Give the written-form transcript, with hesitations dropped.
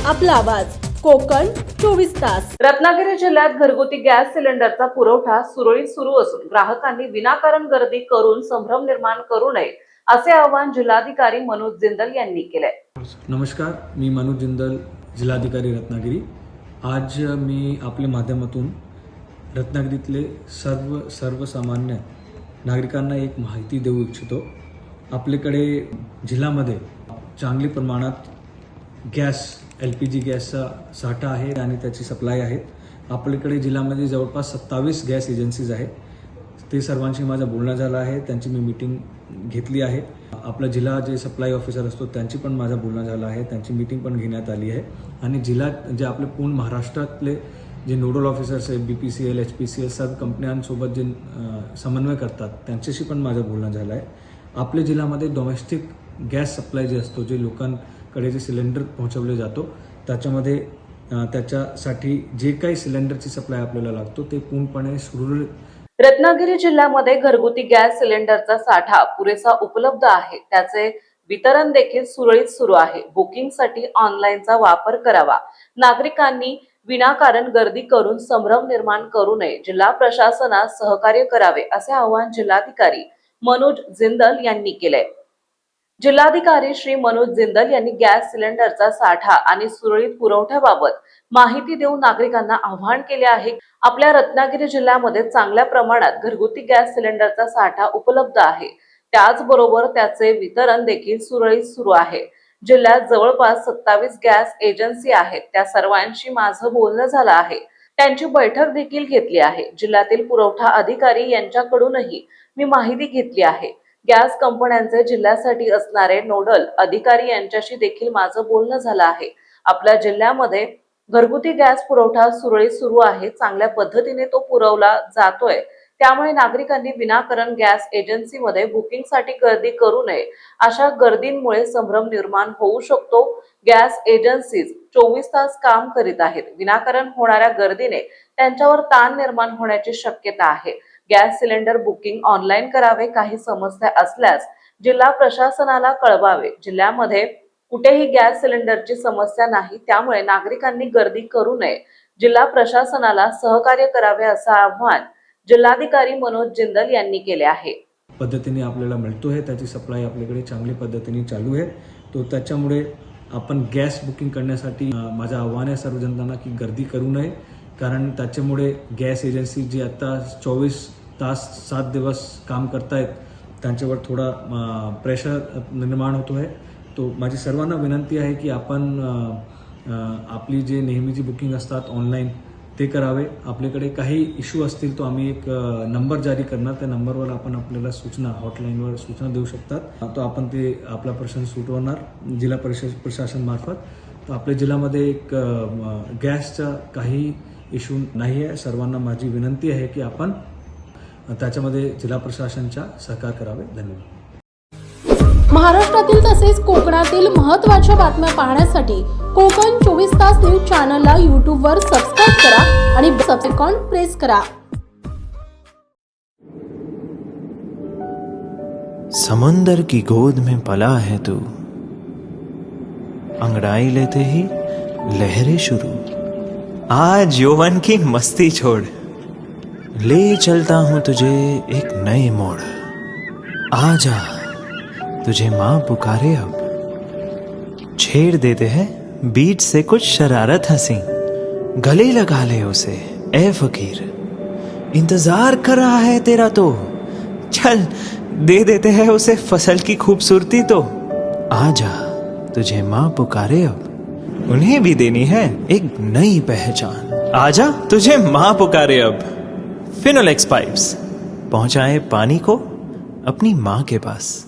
आपला आवाज कोकण 24 तास। रत्नागिरी जिल्ह्यात घरगुती गॅस सिलेंडरचा पुरवठा सुरळीत सुरू असून ग्राहकांनी विनाकारण गर्दी करून संभ्रम निर्माण करू नये असे आवाहन जिल्हाधिकारी मनोज जिंदल यांनी केले। नमस्कार, मी मनोज जिंदल, जिल्हाधिकारी रत्नागिरी। आज मी आपल्या माध्यमातून रत्नागिरीतले सर्वसामान्य नागरिकांना एक माहिती देऊ इच्छितो। आपल्याकडे जिल्ह्यामध्ये चांगल्या प्रमाणात गॅस LPG गॅसचा साठा आहे आणि त्याची सप्लाय आहे। आपल्याकडे जिल्ह्यामध्ये जवळपास 27 गॅस एजन्सीज आहेत। ते सर्वांशी माझा बोलणं झालं आहे, त्यांची मी मीटिंग घेतली आहे। आपला जिल्हा जे सप्लाय ऑफिसर असतो त्यांची पण माझा बोलणं झालं आहे, त्यांची मीटिंग पण घेण्यात आली आहे। आणि जिल्हा जे आपले पूर्ण महाराष्ट्रातले जे नोडल ऑफिसर्स आहेत, BPCL, HPCL सर्व कंपन्यांसोबत जे समन्वय करतात त्यांच्याशी पण माझं बोलणं झालं आहे। आपल्या जिल्ह्यामध्ये डोमेस्टिक गॅस सप्लाय जे असतो, जे लोकांकडे जे सिलेंडर पोहोचवले जातो त्याच्यामध्ये त्याच्यासाठी जे काही सिलेंडरची सप्लाय आपल्याला लागतो ते पूर्णपणे सुरळीत। रत्नागिरी जिल्ह्यामध्ये घरगुती गॅस सिलेंडरचा साठा पुरेसा उपलब्ध आहे, त्याचे वितरण देखील सुरळीत सुरू आहे। बुकिंगसाठी ऑनलाईनचा वापर करावा, नागरिकांनी विनाकारण गर्दी करून संभ्रम निर्माण करू नये, जिल्हा प्रशासनास सहकार्य करावे असे आवाहन जिल्हाधिकारी मनोज जिंदल यांनी केले। जिल्हाधिकारी श्री मनोज जिंदल यांनी गॅस सिलेंडरचा साठा आणि सुरळीत पुरवठ्याबाबत माहिती देऊन नागरिकांना आवाहन केले आहे। आपल्या रत्नागिरी जिल्ह्यामध्ये चांगल्या प्रमाणात घरगुती गॅस सिलेंडरचा साठा उपलब्ध आहे, त्याचबरोबर त्याचे वितरण देखील सुरळीत सुरू आहे। जिल्ह्यात जवळपास 27 गॅस एजन्सी आहेत, त्या सर्वांशी माझं बोलणं झालं आहे, त्यांची बैठक देखील घेतली आहे। जिल्ह्यातील पुरवठा अधिकारी यांच्याकडूनही मी माहिती घेतली आहे। गॅस कंपन्यांचे जिल्ह्यासाठी असणारे नोडल अधिकारी यांच्याशी देखील माझं बोलणं झालं आहे। आपल्या जिल्ह्यामध्ये घरगुती गॅस पुरवठा सुरळीत सुरू आहे, चांगल्या पद्धतीने तो पुरवला जातोय, त्यामुळे नागरिकांनी विनाकारण गॅस एजन्सीमध्ये बुकिंगसाठी गर्दी करू नये। अशा गर्दींमुळे संभ्रम निर्माण होऊ शकतो। गॅस एजन्सीज 24 तास काम करीत आहेत, विनाकारण होणाऱ्या गर्दीने त्यांच्यावर ताण निर्माण होण्याची शक्यता आहे। गॅस सिलेंडर बुकिंग ऑनलाईन करावे, काही समस्या असल्यास जिल्हा प्रशासनाला कळवावे। जिल्ह्यामध्ये कुठेही गॅस सिलेंडरची समस्या नाही, त्यामुळे नागरिकांनी गर्दी करू नये, जिल्हा प्रशासनाला सहकार्य करावे असं आवाहन जिल्हाधिकारी मनोज जिंदल यांनी केले आहे। पद्धतीने आपल्याला मिळतो आहे, त्याची सप्लाय आपल्याकडे चांगल्या पद्धतीने चालू आहे। तो त्याच्यामुळे आपण गॅस बुकिंग करण्यासाठी माझं आव्हान आहे सर्व जनतांना की गर्दी करू नये, कारण त्याच्यामुळे गॅस एजन्सी जी आता 24 तास 7 दिवस काम करतायत त्यांच्यावर थोडा प्रेशर निर्माण होतो आहे। तो माझी सर्वांना विनंती आहे की आपण आपली जे नेहमीची बुकिंग असतात ऑनलाईन ते करावे। आपल्याकडे काही इश्यू असतील तो आम्ही एक नंबर जारी करणार, त्या नंबरवर आपण आपल्याला सूचना हॉटलाईनवर सूचना देऊ शकतात, तो आपण ते आपला प्रश्न सुटवणार जिल्हा प्रशासन मार्फत। तर आपल्या जिल्ह्यामध्ये एक गॅसचा काही इश्यू नाही आहे। सर्वांना माझी विनंती आहे की आपण त्याच्यामध्ये जिल्हा प्रशासनाचा सहकार करावे। धन्यवाद। महाराष्ट्रातील तसेच कोकणातील महत्त्वाच्या बातम्या पाहण्यासाठी कोकण 24 तास न्यूज चॅनलला YouTube वर सबस्क्राइब करा आणि बेल आयकॉन प्रेस करा। समंदर की गोद में पला है तू, अंगड़ाई लेते ही लहरें शुरू। आज यौवन की मस्ती छोड़, ले चलता हूं तुझे एक नए मोड़। आजा तुझे माँ पुकारे अब, छेड़ देते हैं बीच से कुछ शरारत हंसी। गले लगा ले उसे ए फकीर, इंतजार कर रहा है तेरा तो, चल दे देते हैं उसे फसल की खूबसूरती तो। आजा तुझे माँ पुकारे अब, उन्हें भी देनी है एक नई पहचान। आजा तुझे माँ पुकारे अब। फिनोलेक्स पाइप्स पहुंचाए पानी को अपनी माँ के पास।